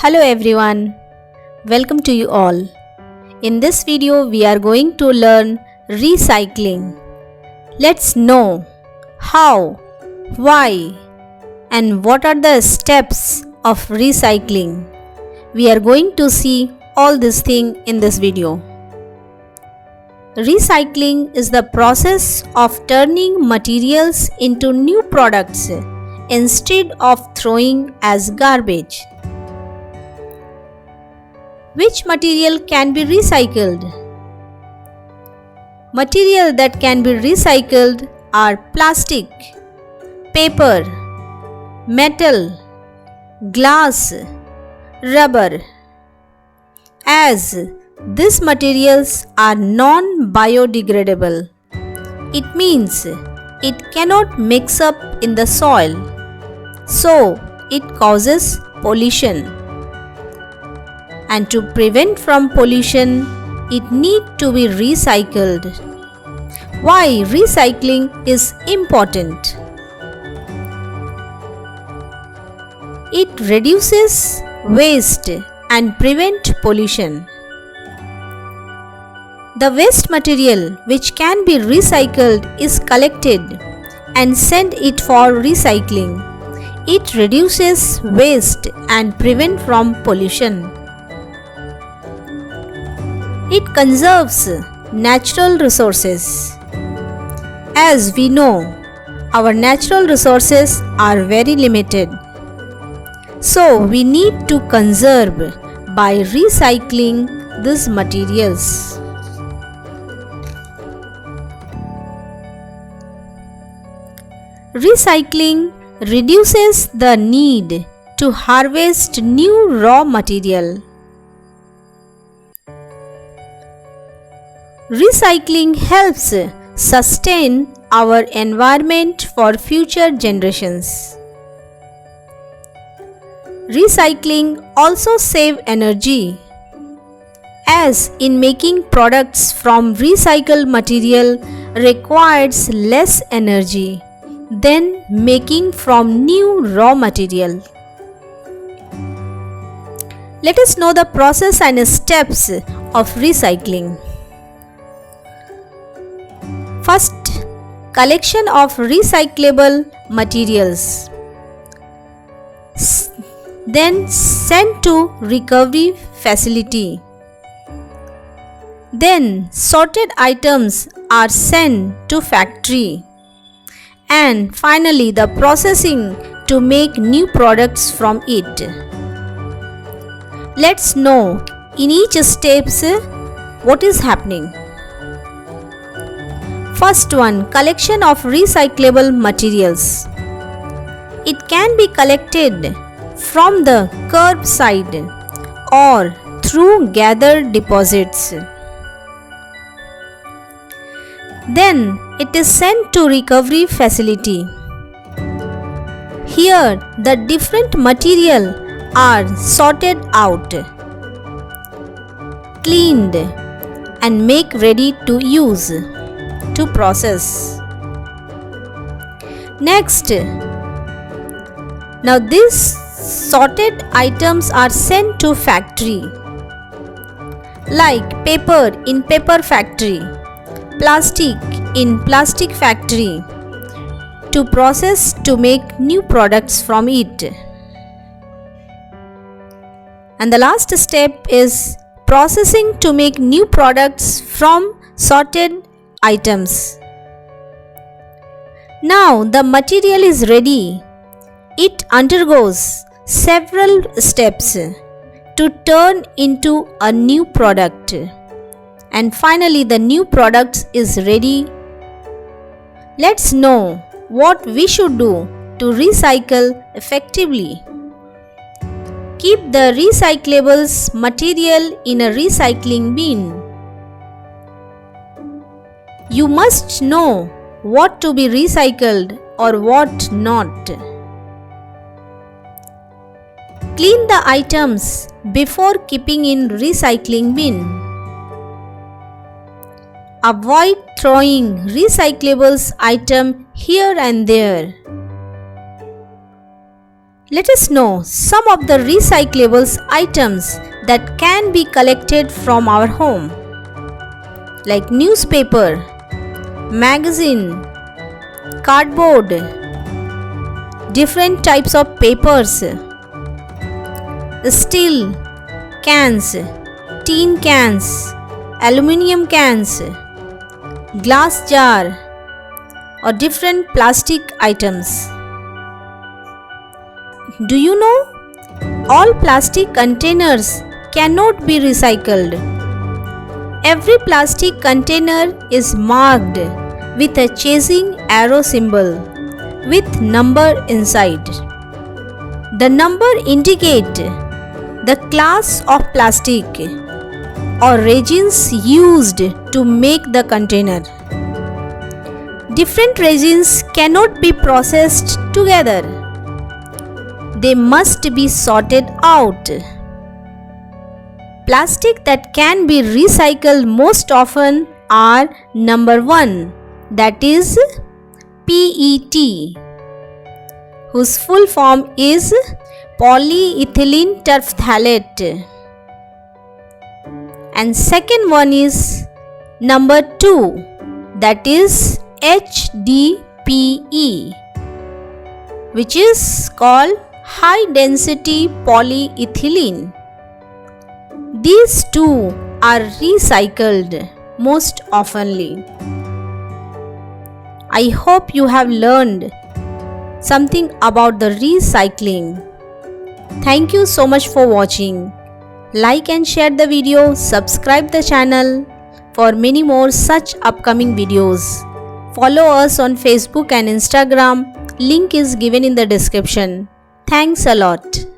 Hello everyone, welcome to you all. In this video we are going to learn recycling. Let's know how, why and what are the steps of recycling. We are going to see all this thing in this video. Recycling is the process of turning materials into new products instead of throwing as garbage. Which material can be recycled? Material that can be recycled are plastic, paper, metal, glass, rubber. As these materials are non-biodegradable, it means it cannot mix up in the soil, so it causes pollution. And to prevent from pollution, it need to be recycled. Why recycling is important? It reduces waste and prevent pollution. The waste material which can be recycled is collected and sent it for recycling. It reduces waste and prevent from pollution. It conserves natural resources. As we know, our natural resources are very limited. So we need to conserve by recycling these materials. Recycling reduces the need to harvest new raw material. Recycling helps sustain our environment for future generations. Recycling also saves energy, as in making products from recycled material requires less energy than making from new raw material. Let us know the process and steps of recycling. First, collection of recyclable materials. Then sent to recovery facility. Then sorted items are sent to factory. And finally the processing to make new products from it. Let's know in each steps what is happening. First one, collection of recyclable materials. It can be collected from the curbside or through gathered deposits. Then it is sent to recovery facility. Here the different material are sorted out, cleaned and make ready to use, to process. Next, now these sorted items are sent to factory, like paper in paper factory, plastic in plastic factory, to process to make new products from it. And the last step is processing to make new products from sorted items. Now the material is ready. It undergoes several steps to turn into a new product. And finally the new product is ready. Let's know what we should do to recycle effectively. Keep the recyclables material in a recycling bin. You must know what to be recycled or what not. Clean the items before keeping in recycling bin. Avoid throwing recyclables item here and there. Let us know some of the recyclables items that can be collected from our home, like newspaper, magazine, cardboard, different types of papers, steel cans, tin cans, aluminium cans, glass jar, or different plastic items. Do you know? All plastic containers cannot be recycled. Every plastic container is marked with a chasing arrow symbol with number inside. The number indicate the class of plastic or resins used to make the container. Different resins cannot be processed together. They must be sorted out. Plastic that can be recycled most often are number 1, that is PET, whose full form is polyethylene terephthalate. And second one is number 2, that is HDPE, which is called high density polyethylene. These two are recycled most oftenly. I hope you have learned something about the recycling. Thank you so much for watching. Like and share the video, subscribe the channel for many more such upcoming videos. Follow us on Facebook and Instagram. Link is given in the description. Thanks a lot.